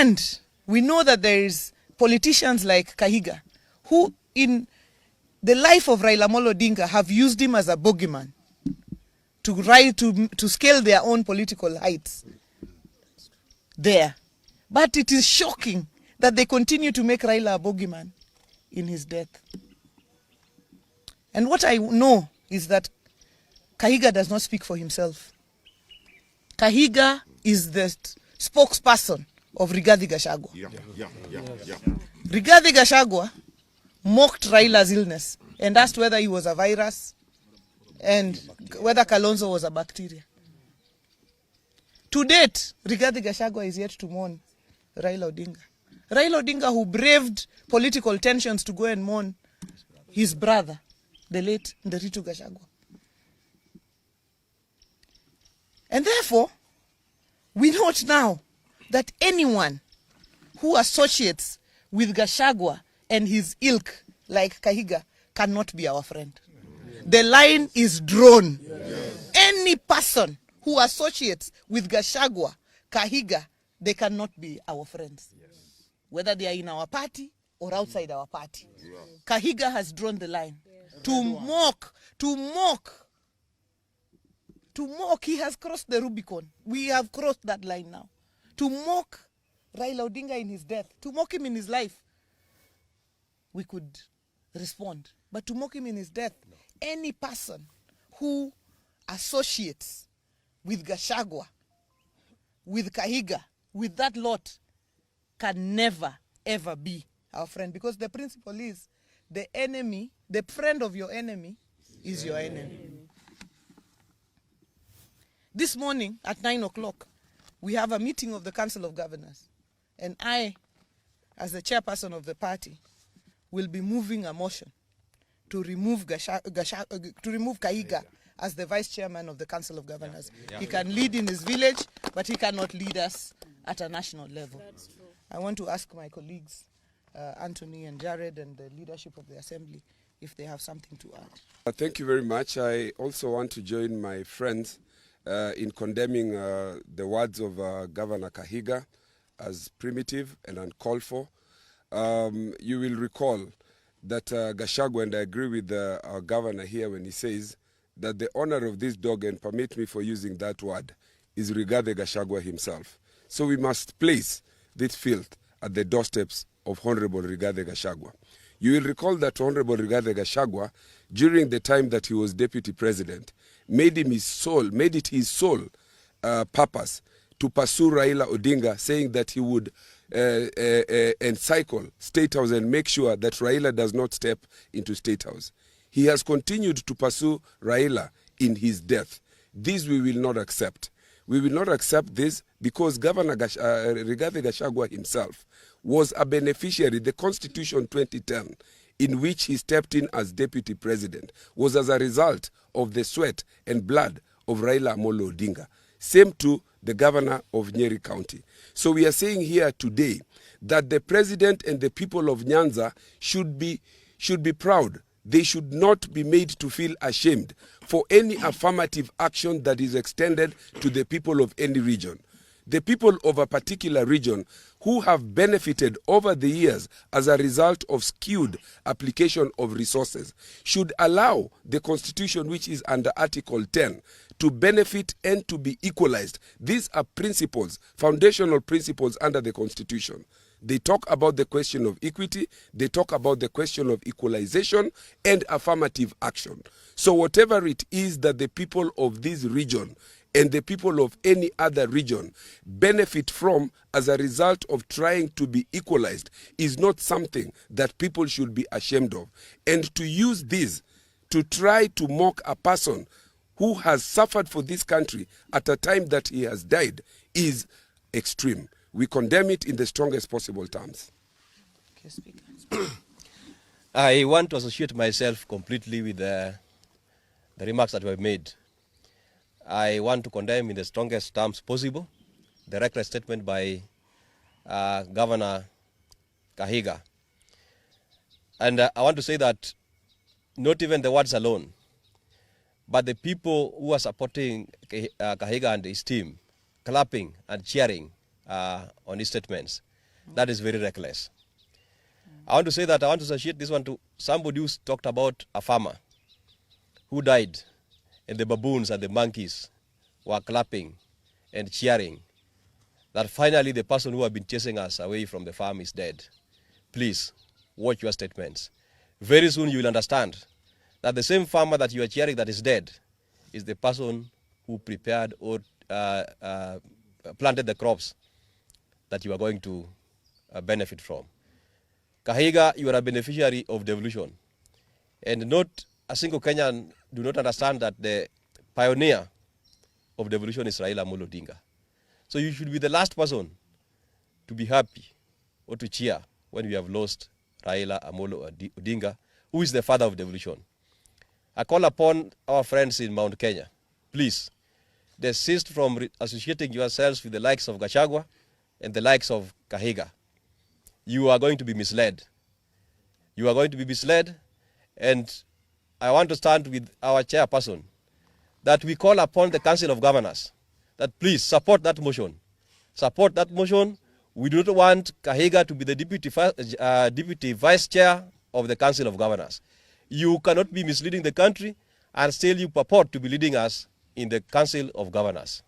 And we know that there is politicians like Kahiga who in the life of Raila Amolo Odinga have used him as a bogeyman to scale their own political heights there. But it is shocking that they continue to make Raila a bogeyman in his death. And what I know is that Kahiga does not speak for himself. Kahiga is the spokesperson of Rigathi Gachagua. Rigathi Gachagua mocked Raila's illness and asked whether he was a virus and whether Kalonzo was a bacteria. To date, Rigathi Gachagua is yet to mourn Raila Odinga. Raila Odinga, who braved political tensions to go and mourn his brother, the late Nderitu Gachagua. And therefore, we note now that anyone who associates with Gachagua and his ilk, like Kahiga, cannot be our friend. The line is drawn. Yes. Any person who associates with Gachagua, Kahiga, they cannot be our friends. Yes. Whether they are in our party or outside our party. Yes. Kahiga has drawn the line. Yes. To mock, he has crossed the Rubicon. We have crossed that line now. To mock Raila Odinga in his death, to mock him in his life, we could respond. But to mock him in his death, no. Any person who associates with Gachagua, with Kahiga, with that lot, can never, ever be our friend. Because the principle is, the enemy, the friend of your enemy is your enemy. This morning at 9 o'clock, we have a meeting of the Council of Governors. And I, as the chairperson of the party, will be moving a motion to remove Kahiga as the vice chairman of the Council of Governors. Yeah. He can lead in his village, but he cannot lead us at a national level. That's true. I want to ask my colleagues, Anthony and Jared, and the leadership of the Assembly, if they have something to add. Thank you very much. I also want to join my friends in condemning the words of Governor Kahiga as primitive and uncalled for. You will recall that Gachagua, and I agree with our governor here when he says that the owner of this dog, and permit me for using that word, is Rigathi Gachagua himself. So we must place this filth at the doorsteps of Honorable Rigathi Gachagua. You will recall that Honorable Rigathi Gachagua, during the time that he was deputy president, made it his sole purpose to pursue Raila Odinga, saying that he would encircle State House and make sure that Raila does not step into State House. He has continued to pursue Raila in his death. This we will not accept. We will not accept this because Governor Rigathi Gachagua himself was a beneficiary. The Constitution 2010, in which he stepped in as deputy president, was as a result of the sweat and blood of Raila Amolo Odinga. Same to the governor of Nyeri County. So we are saying here today that the president and the people of Nyanza should be proud. They should not be made to feel ashamed for any affirmative action that is extended to the people of any region. The people of a particular region who have benefited over the years as a result of skewed application of resources should allow the Constitution, which is under Article 10, to benefit and to be equalized. These are principles, foundational principles under the Constitution. They talk about the question of equity, they talk about the question of equalization and affirmative action. So whatever it is that the people of this region and the people of any other region benefit from as a result of trying to be equalized is not something that people should be ashamed of. And to use this to try to mock a person who has suffered for this country at a time that he has died is extreme. We condemn it in the strongest possible terms. I want to associate myself completely with the remarks that were made. I want to condemn in the strongest terms possible the reckless statement by Governor Kahiga. And I want to say that not even the words alone, but the people who are supporting Kahiga and his team, clapping and cheering on his statements, That is very reckless. I want to say that I want to associate this one to somebody who talked about a farmer who died, and the baboons and the monkeys were clapping and cheering that finally the person who had been chasing us away from the farm is dead. Please, watch your statements. Very soon you will understand that the same farmer that you are cheering that is dead is the person who prepared or planted the crops that you are going to benefit from. Kahiga, you are a beneficiary of devolution. And not a single Kenyan do not understand that the pioneer of devolution is Raila Amolo Odinga. So you should be the last person to be happy or to cheer when we have lost Raila Amolo Odinga, who is the father of devolution. I call upon our friends in Mount Kenya, please, desist from associating yourselves with the likes of Gachagua and the likes of Kahiga. You are going to be misled. You are going to be misled, and I want to stand with our chairperson that we call upon the Council of Governors that please support that motion. Support that motion. We do not want Kahiga to be the deputy vice chair of the Council of Governors. You cannot be misleading the country and still you purport to be leading us in the Council of Governors.